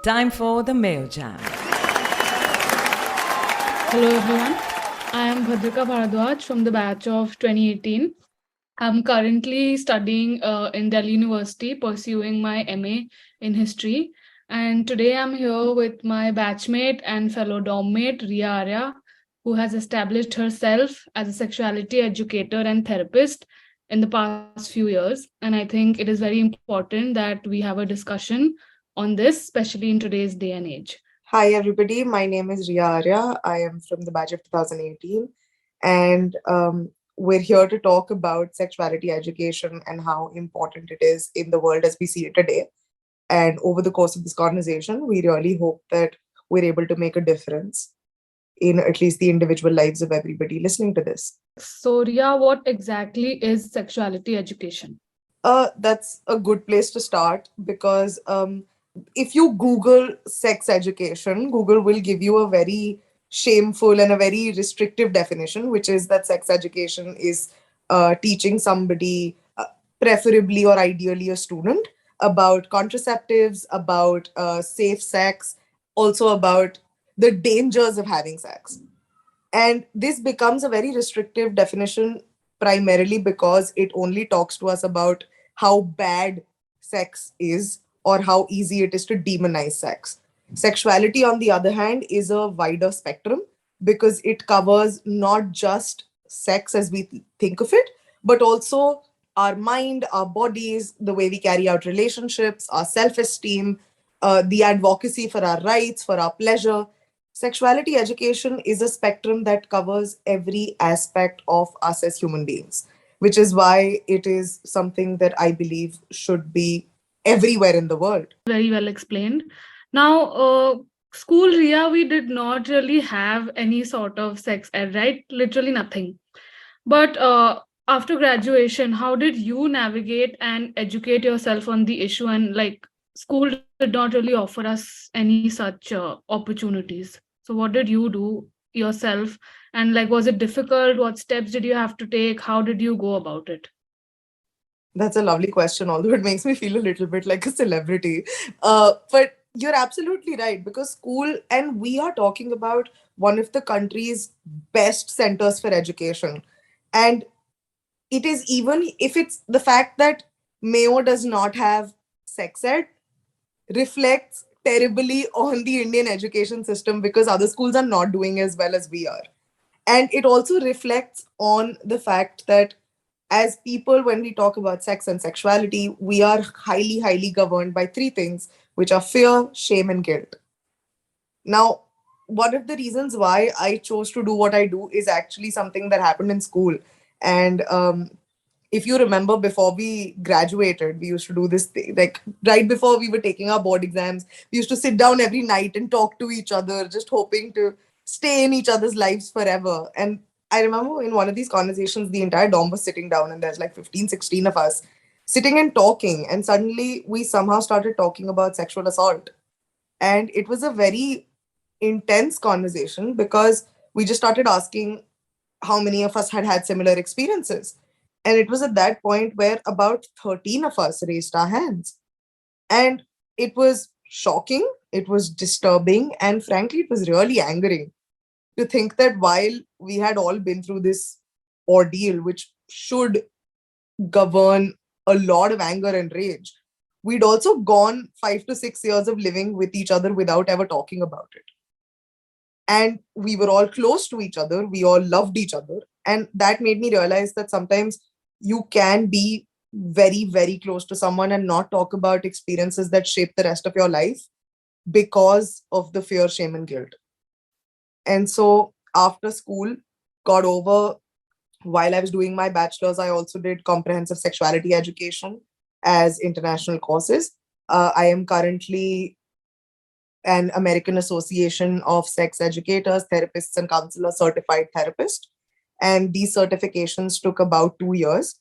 time for the Mayo Jam. Hello everyone, I am Bhadrika Bharadwaj from the batch of 2018. I'm currently studying in Delhi University, pursuing my MA in history. And today I'm here with my batchmate and fellow dormmate, Ria Arya, who has established herself as a sexuality educator and therapist in the past few years. And I think it is very important that we have a discussion on this, especially in today's day and age. Hi, everybody. My name is Ria Arya. I am from the batch of 2018. And we're here to talk about sexuality education and how important it is in the world as we see it today. And over the course of this conversation, we really hope that we're able to make a difference in at least the individual lives of everybody listening to this. So, Ria, what exactly is sexuality education? That's a good place to start because if you Google sex education, Google will give you a very shameful and a very restrictive definition, which is that sex education is teaching somebody, preferably or ideally a student, about contraceptives, about safe sex, also about the dangers of having sex. And this becomes a very restrictive definition primarily because it only talks to us about how bad sex is or how easy it is to demonize sex. Sexuality, on the other hand, is a wider spectrum because it covers not just sex as we think of it, but also our mind, our bodies, the way we carry out relationships, our self esteem, the advocacy for our rights, for our pleasure. Sexuality education is a spectrum that covers every aspect of us as human beings, which is why it is something that I believe should be everywhere in the world. Very well explained. Now, school, Ria, we did not really have any sort of sex ed, right? Literally nothing. But after graduation, how did you navigate and educate yourself on the issue? And like, school did not really offer us any such opportunities. So, what did you do yourself? And like, was it difficult? What steps did you have to take? How did you go about it? That's a lovely question, although it makes me feel a little bit like a celebrity. But you're absolutely right because school, and we are talking about one of the country's best centers for education. And it is, even if it's the fact that Mayo does not have sex ed, reflects terribly on the Indian education system because other schools are not doing as well as we are. And it also reflects on the fact that as people, when we talk about sex and sexuality, we are highly, highly governed by three things, which are fear, shame, and guilt. Now, one of the reasons why I chose to do what I do is actually something that happened in school. And if you remember, before we graduated, we used to do this thing, like right before we were taking our board exams, we used to sit down every night and talk to each other, just hoping to stay in each other's lives forever. And I remember in one of these conversations, the entire dorm was sitting down, and there's like 15, 16 of us sitting and talking. And suddenly we somehow started talking about sexual assault. And it was a very intense conversation because we just started asking how many of us had had similar experiences. And it was at that point where about 13 of us raised our hands. And it was shocking, it was disturbing, and frankly, it was really angering to think that while we had all been through this ordeal, which should govern a lot of anger and rage, we'd also gone 5 to 6 years of living with each other without ever talking about it. And we were all close to each other, we all loved each other. And that made me realize that sometimes you can be very, very close to someone and not talk about experiences that shape the rest of your life because of the fear, shame, and guilt. And so after school got over, while I was doing my bachelor's, I also did comprehensive sexuality education as international courses. I am currently an American Association of Sex Educators, Therapists, and Counselors certified therapist. And these certifications took about 2 years.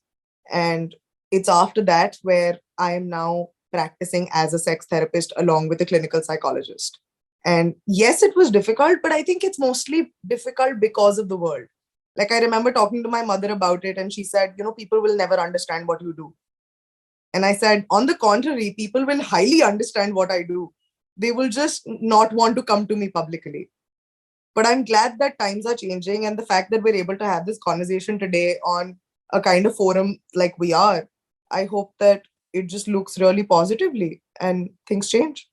And it's after that where I am now practicing as a sex therapist along with a clinical psychologist. And yes, it was difficult, but I think it's mostly difficult because of the world. Like, I remember talking to my mother about it, and she said, people will never understand what you do. And I said, on the contrary, people will highly understand what I do. They will just not want to come to me publicly. But I'm glad that times are changing, and the fact that we're able to have this conversation today on a kind of forum like we are, I hope that it just looks really positively and things change.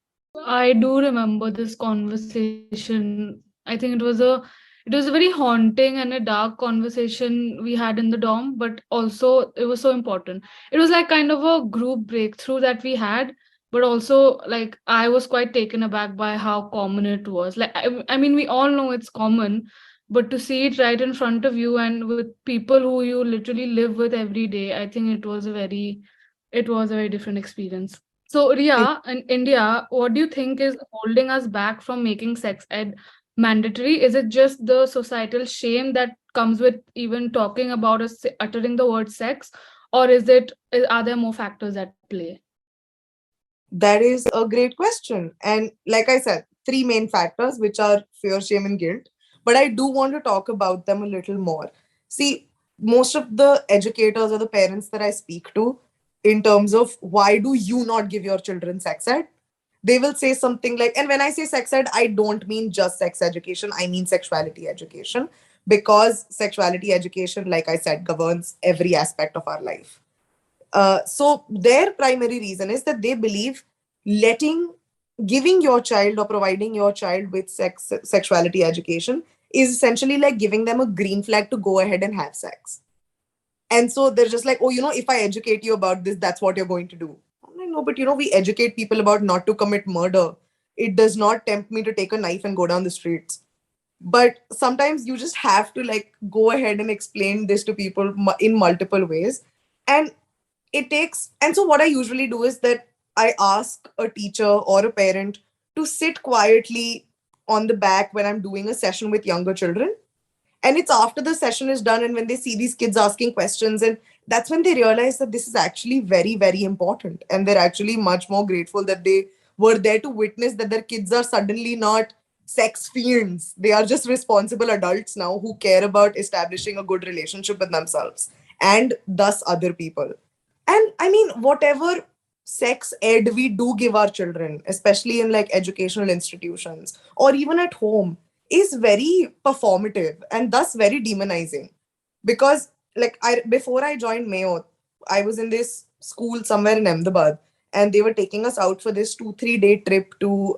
I do remember this conversation. I think it was a very haunting and a dark conversation we had in the dorm, but also it was so important. It was like kind of a group breakthrough that we had, but also like I was quite taken aback by how common it was. Like I mean, we all know it's common, but to see it right in front of you and with people who you literally live with every day, I think it was a very different experience. So, Ria, in India, what do you think is holding us back from making sex ed mandatory? Is it just the societal shame that comes with even talking about or uttering the word sex, or are there more factors at play? That is a great question. And like I said, three main factors, which are fear, shame, and guilt. But I do want to talk about them a little more. See, most of the educators or the parents that I speak to, in terms of why do you not give your children sex ed, they will say something like, and when I say sex ed, I don't mean just sex education, I mean sexuality education, because sexuality education, like I said, governs every aspect of our life. So their primary reason is that they believe letting giving your child or providing your child with sexuality education is essentially like giving them a green flag to go ahead and have sex. And so they're just like, oh, if I educate you about this, that's what you're going to do. I'm like, no, but we educate people about not to commit murder. It does not tempt me to take a knife and go down the streets. But sometimes you just have to like go ahead and explain this to people in multiple ways. And and so what I usually do is that I ask a teacher or a parent to sit quietly on the back when I'm doing a session with younger children. And it's after the session is done and when they see these kids asking questions, and that's when they realize that this is actually very, very important. And they're actually much more grateful that they were there to witness that their kids are suddenly not sex fiends. They are just responsible adults now who care about establishing a good relationship with themselves and thus other people. And I mean, whatever sex ed we do give our children, especially in like educational institutions or even at home, is very performative and thus very demonizing. Because like I before I joined Mayo, I was in this school somewhere in Ahmedabad, and they were taking us out for this 2-3 day trip to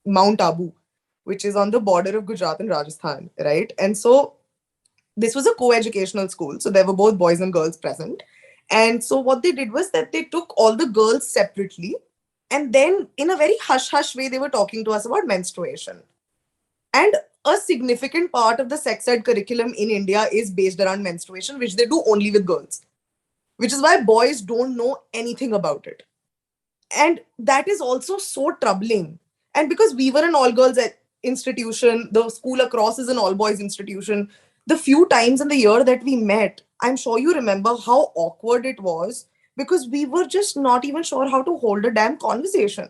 Mount Abu, which is on the border of Gujarat and Rajasthan, right? And so this was a co-educational school, so there were both boys and girls present. And so what they did was that they took all the girls separately, and then in a very hush hush way they were talking to us about menstruation. And a significant part of the sex ed curriculum in India is based around menstruation, which they do only with girls, which is why boys don't know anything about it. And that is also so troubling. And because we were an all girls institution, the school across is an all boys institution, the few times in the year that we met, I'm sure you remember how awkward it was, because we were just not even sure how to hold a damn conversation.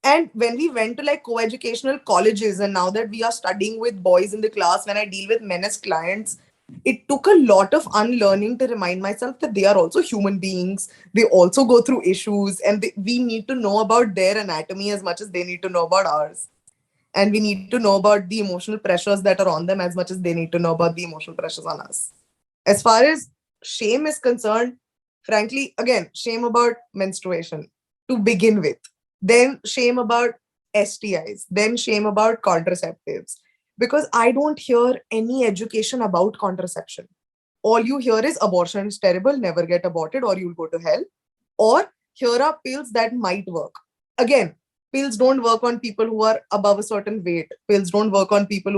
And when we went to like co-educational colleges, and now that we are studying with boys in the class, when I deal with men as clients, it took a lot of unlearning to remind myself that they are also human beings. They also go through issues, and we need to know about their anatomy as much as they need to know about ours. And we need to know about the emotional pressures that are on them as much as they need to know about the emotional pressures on us. As far as shame is concerned, frankly, again, shame about menstruation to begin with, then shame about STIs, then shame about contraceptives. Because I don't hear any education about contraception. All you hear is abortion is terrible, never get aborted, or you'll go to hell. Or here are pills that might work. Again, pills don't work on people who are above a certain weight. Pills don't work on people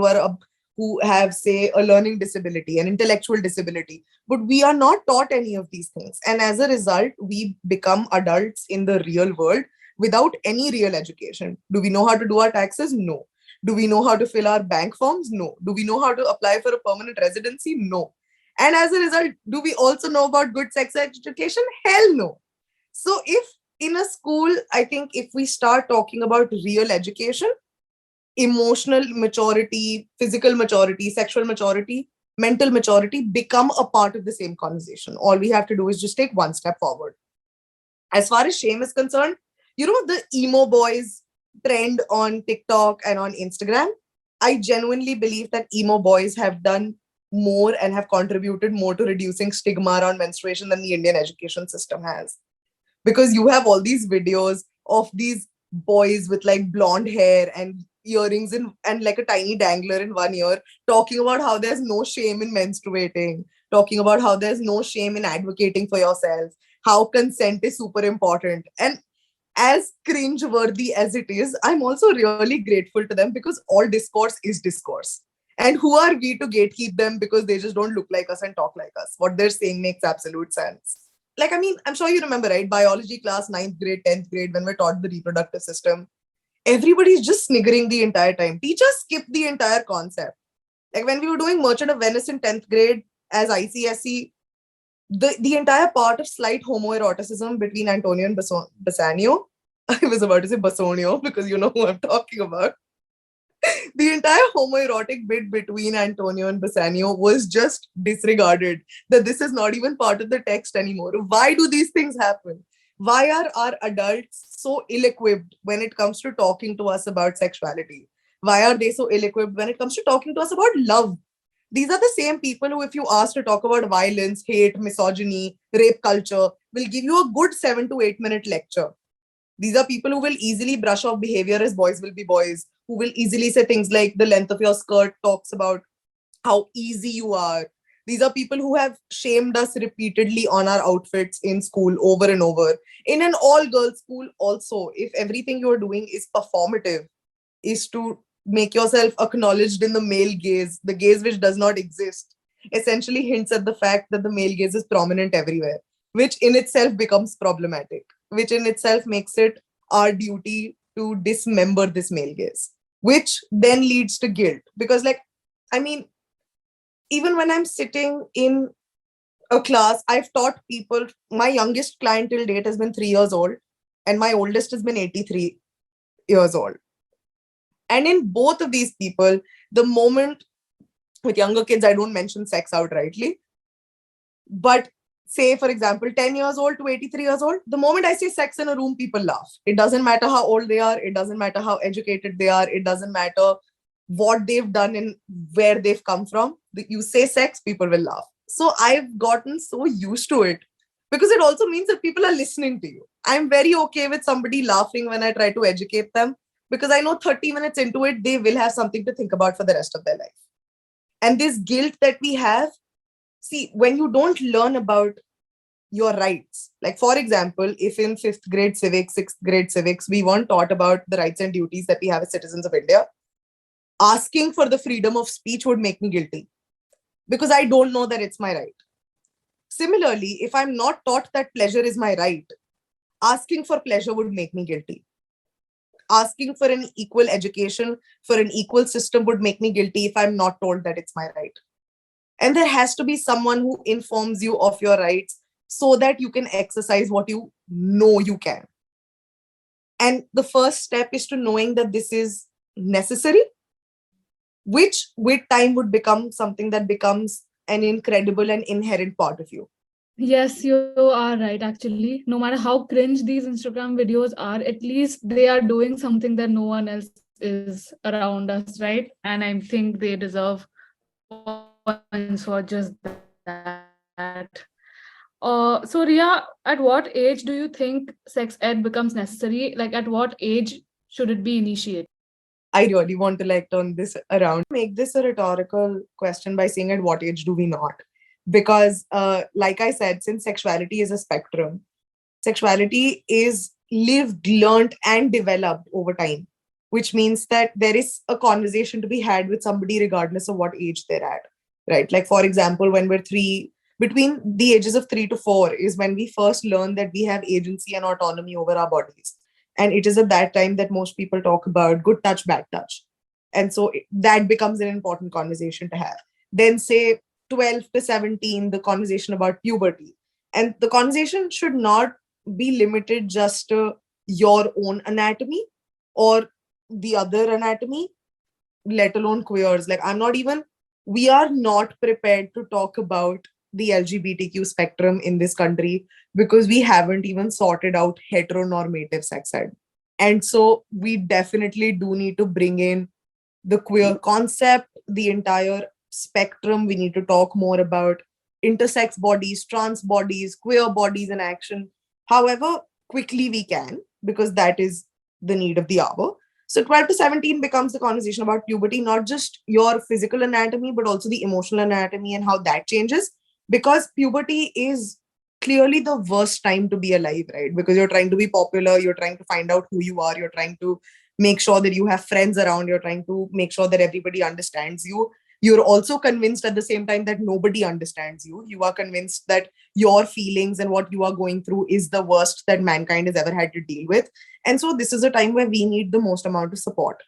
who have, say, a learning disability, an intellectual disability. But we are not taught any of these things. And as a result, we become adults in the real world without any real education. Do we know how to do our taxes? No. Do we know how to fill our bank forms? No. Do we know how to apply for a permanent residency? No. And as a result, do we also know about good sex education? Hell no. So, if in a school, I think if we start talking about real education, emotional maturity, physical maturity, sexual maturity, mental maturity become a part of the same conversation. All we have to do is just take one step forward. As far as shame is concerned, the emo boys, trend on TikTok and on Instagram, I genuinely believe that emo boys have done more and have contributed more to reducing stigma around menstruation than the Indian education system has. Because you have all these videos of these boys with like blonde hair and earrings and like a tiny dangler in one ear, talking about how there's no shame in menstruating, talking about how there's no shame in advocating for yourself, how consent is super important. And as cringe-worthy as it is, I'm also really grateful to them because all discourse is discourse. And who are we to gatekeep them because they just don't look like us and talk like us? What they're saying makes absolute sense. Like, I mean, I'm sure you remember, right? Biology class, ninth grade, 10th grade, when we're taught the reproductive system, everybody's just sniggering the entire time. Teachers skip the entire concept. Like when we were doing Merchant of Venice in 10th grade as ICSE, the entire part of slight homoeroticism between Antonio and Bassanio, I was about to say Basonio because you know who I'm talking about. The entire homoerotic bit between Antonio and Bassanio was just disregarded. That this is not even part of the text anymore. Why do these things happen? Why are our adults so ill equipped when it comes to talking to us about sexuality? Why are they so ill equipped when it comes to talking to us about love? These are the same people who, if you ask to talk about violence, hate, misogyny, rape culture, will give you a good 7 to 8 minute lecture. These are people who will easily brush off behavior as boys will be boys, who will easily say things like the length of your skirt talks about how easy you are. These are people who have shamed us repeatedly on our outfits in school over and over. In an all girls school, also, if everything you're doing is performative, is to make yourself acknowledged in the male gaze, the gaze which does not exist, essentially hints at the fact that the male gaze is prominent everywhere, which in itself becomes problematic, which in itself makes it our duty to dismember this male gaze, which then leads to guilt. Because, like, I mean, even when I'm sitting in a class, I've taught people, my youngest client till date has been 3 years old, and my oldest has been 83 years old. And in both of these people, the moment with younger kids, I don't mention sex outrightly. But say, for example, 10 years old to 83 years old, the moment I say sex in a room, people laugh. It doesn't matter how old they are. It doesn't matter how educated they are. It doesn't matter what they've done and where they've come from. You say sex, people will laugh. So I've gotten so used to it because it also means that people are listening to you. I'm very okay with somebody laughing when I try to educate them because I know 30 minutes into it, they will have something to think about for the rest of their life. And this guilt that we have, see, when you don't learn about your rights, like for example, if in 5th grade civics, 6th grade civics, we weren't taught about the rights and duties that we have as citizens of India, asking for the freedom of speech would make me guilty because I don't know that it's my right. Similarly, if I'm not taught that pleasure is my right, asking for pleasure would make me guilty. Asking for an equal education, for an equal system would make me guilty if I'm not told that it's my right. And there has to be someone who informs you of your rights so that you can exercise what you know you can. And the first step is to knowing that this is necessary, which with time would become something that becomes an incredible and inherent part of you. Yes, you are right, actually. No matter how cringe these Instagram videos are, at least they are doing something that no one else is around us, right? And I think they deserve points for just that. So, Ria, at what age do you think sex ed becomes necessary? Like, at what age should it be initiated? I really want to like turn this around. Make this a rhetorical question by saying at what age do we not? Because, like I said, since sexuality is a spectrum, sexuality is lived, learned, and developed over time, which means that there is a conversation to be had with somebody regardless of what age they're at, right? Like, for example, when we're between the ages of 3 to 4 is when we first learn that we have agency and autonomy over our bodies. And it is at that time that most people talk about good touch, bad touch. And so that becomes an important conversation to have. Then, say, 12 to 17, the conversation about puberty. And the conversation should not be limited just to your own anatomy or the other anatomy, let alone queers. Like, we are not prepared to talk about the LGBTQ spectrum in this country because we haven't even sorted out heteronormative sex ed. And so we definitely do need to bring in the queer concept, the entire spectrum. We need to talk more about intersex bodies, trans bodies, queer bodies in action, however quickly we can, because that is the need of the hour. So 12 to 17 becomes the conversation about puberty, not just your physical anatomy, but also the emotional anatomy and how that changes. Because puberty is clearly the worst time to be alive, right? Because you're trying to be popular, you're trying to find out who you are, you're trying to make sure that you have friends around, you're trying to make sure that everybody understands you. You're also convinced at the same time that nobody understands you. You are convinced that your feelings and what you are going through is the worst that mankind has ever had to deal with. And so this is a time where we need the most amount of support.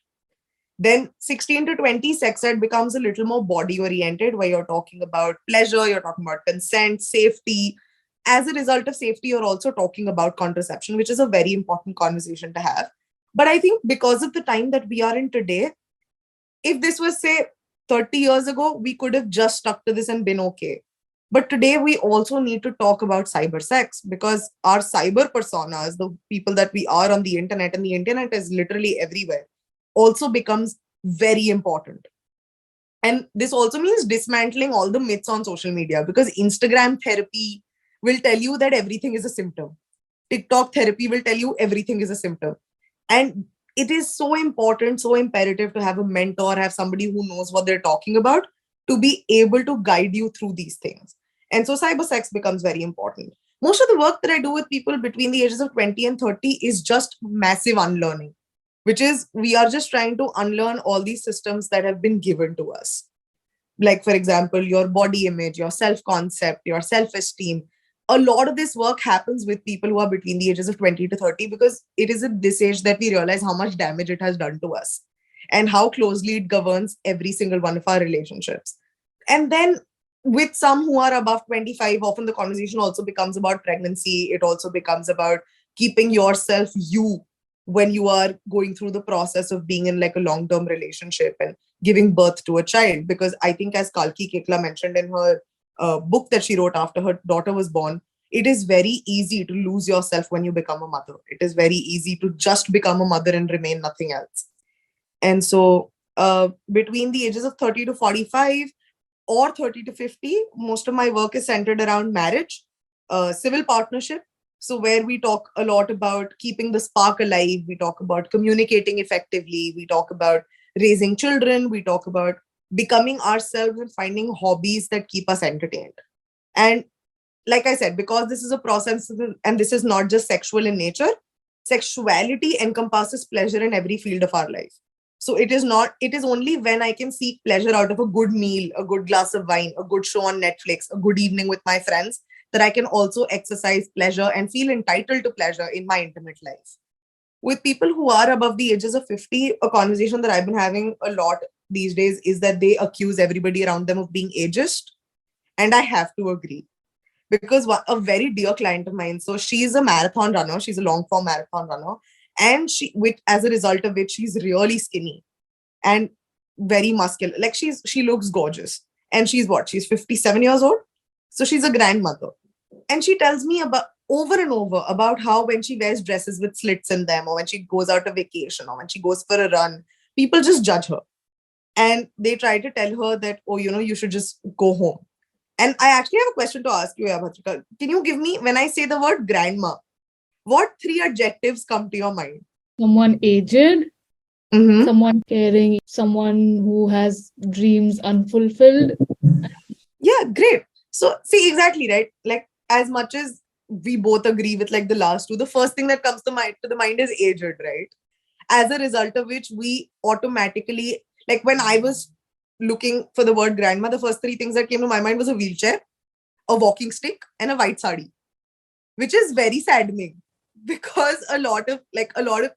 Then 16 to 20, sex ed becomes a little more body oriented, where you're talking about pleasure, you're talking about consent, safety. As a result of safety, you're also talking about contraception, which is a very important conversation to have. But I think because of the time that we are in today, if this was, say, 30 years ago, we could have just stuck to this and been okay. But today, we also need to talk about cyber sex, because our cyber personas, the people that we are on the internet, and the internet is literally everywhere, also becomes very important. And this also means dismantling all the myths on social media, because Instagram therapy will tell you that everything is a symptom. TikTok therapy will tell you everything is a symptom. And it is so important, so imperative to have a mentor, have somebody who knows what they're talking about, to be able to guide you through these things. And so cyber sex becomes very important. Most of the work that I do with people between the ages of 20 and 30 is just massive unlearning, which is we are just trying to unlearn all these systems that have been given to us. Like, for example, your body image, your self concept, your self esteem. A lot of this work happens with people who are between the ages of 20 to 30, because it is at this age that we realize how much damage it has done to us and how closely it governs every single one of our relationships. And then with some who are above 25, often the conversation also becomes about pregnancy. It also becomes about keeping yourself you when you are going through the process of being in like a long term relationship and giving birth to a child. Because I think, as Kalki Kekla mentioned in her book that she wrote after her daughter was born, it is very easy to lose yourself when you become a mother. It is very easy to just become a mother and remain nothing else. And so, between the ages of 30 to 45 or 30 to 50, most of my work is centered around marriage, civil partnership. So, where we talk a lot about keeping the spark alive, we talk about communicating effectively, we talk about raising children, we talk about becoming ourselves and finding hobbies that keep us entertained. And like I said, because this is a process and this is not just sexual in nature, sexuality encompasses pleasure in every field of our life. So it is not, it is only when I can seek pleasure out of a good meal, a good glass of wine, a good show on Netflix, a good evening with my friends, that I can also exercise pleasure and feel entitled to pleasure in my intimate life. With people who are above the ages of 50, a conversation that I've been having a lot these days is that they accuse everybody around them of being ageist. And I have to agree, because a very dear client of mine, so she's a marathon runner, she's a long form marathon runner, and she, with as a result of which, she's really skinny and very muscular. Like, she looks gorgeous, and she's what, she's 57 years old, so she's a grandmother. And she tells me about over and over about how when she wears dresses with slits in them, or when she goes out on vacation, or when she goes for a run, people just judge her, and they try to tell her that, oh, you should just go home. And I actually have a question to ask you, Bhadrika. Can you give me, when I say the word grandma, what three adjectives come to your mind? Someone aged, Mm-hmm. someone caring, someone who has dreams unfulfilled. Yeah, great. So, see, exactly, right? Like, as much as we both agree with like the last two, the first thing that comes to the mind is aged, right? As a result of which, we automatically, like, when I was looking for the word grandma, the first three things that came to my mind was a wheelchair, a walking stick, and a white sari, which is very saddening, because a lot of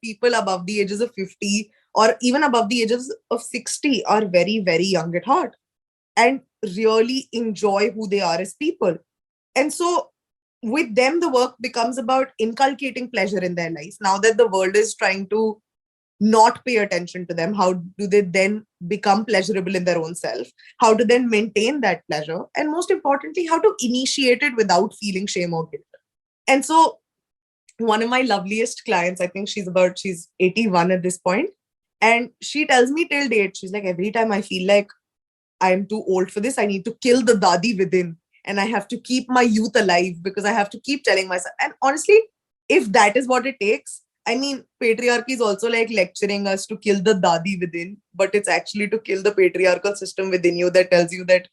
people above the ages of 50, or even above the ages of 60, are very, very young at heart and really enjoy who they are as people. And so with them, the work becomes about inculcating pleasure in their lives. Now that the world is trying to not pay attention to them, how do they then become pleasurable in their own self? How to then maintain that pleasure? And most importantly, how to initiate it without feeling shame or guilt. And so one of my loveliest clients, I think she's 81 at this point, and she tells me till date, she's like, every time I feel like I'm too old for this, I need to kill the dadi within, and I have to keep my youth alive because I have to keep telling myself. And honestly, if that is what it takes, I mean, patriarchy is also like lecturing us to kill the dadi within, but it's actually to kill the patriarchal system within you that tells you that,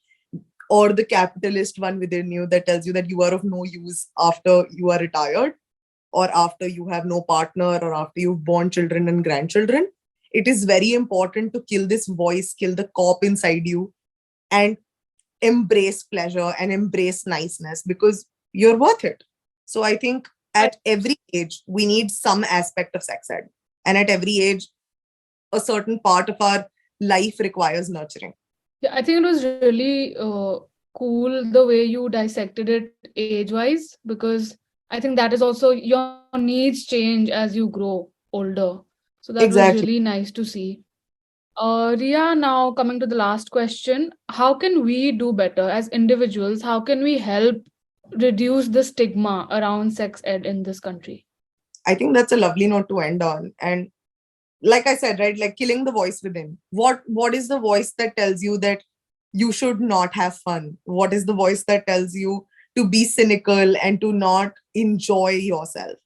or the capitalist one within you that tells you that you are of no use after you are retired, or after you have no partner, or after you've born children and grandchildren. It is very important to kill this voice, kill the cop inside you, and embrace pleasure and embrace niceness because you're worth it. So I think at every age, we need some aspect of sex ed. And at every age, a certain part of our life requires nurturing. Yeah, I think it was really cool the way you dissected it age-wise, because I think that is also your needs change as you grow older. So that was really Exactly. nice to see. Ria, now coming to the last question, how can we do better as individuals? How can we help reduce the stigma around sex ed in this country? I think that's a lovely note to end on. And like I said, right, like killing the voice within. What is the voice that tells you that you should not have fun? What is the voice that tells you to be cynical and to not enjoy yourself?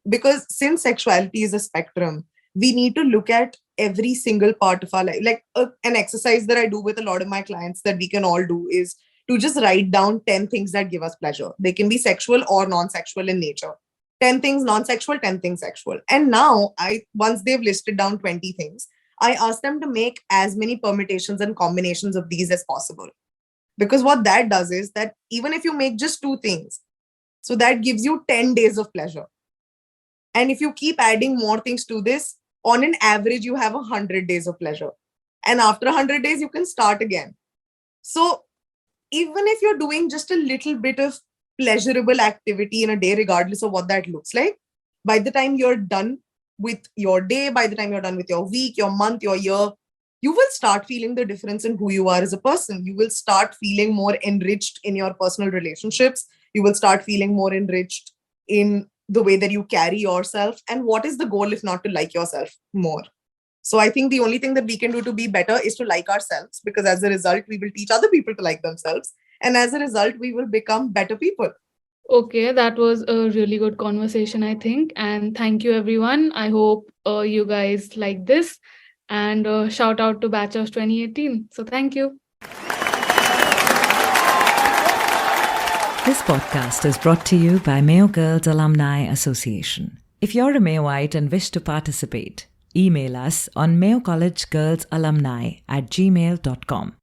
Because since sexuality is a spectrum, we need to look at every single part of our life. Like an exercise that I do with a lot of my clients that we can all do is to just write down 10 things that give us pleasure. They can be sexual or non-sexual in nature. 10 things non-sexual, 10 things sexual. And now I once they've listed down 20 things, I ask them to make as many permutations and combinations of these as possible. Because what that does is that even if you make just two things, so that gives you 10 days of pleasure. And if you keep adding more things to this, on an average, you have 100 days of pleasure. And after 100 days, you can start again. So even if you're doing just a little bit of pleasurable activity in a day, regardless of what that looks like, by the time you're done with your day, by the time you're done with your week, your month, your year, you will start feeling the difference in who you are as a person. You will start feeling more enriched in your personal relationships. You will start feeling more enriched in the way that you carry yourself. And what is the goal if not to like yourself more? So I think the only thing that we can do to be better is to like ourselves, because as a result, we will teach other people to like themselves. And as a result, we will become better people. Okay, that was a really good conversation, I think. And thank you, everyone. I hope you guys like this. And shout out to Batch of 2018. So thank you. This podcast is brought to you by Mayo Girls Alumni Association. If you're a Mayoite and wish to participate, email us on mayocollegegirlsalumni@gmail.com.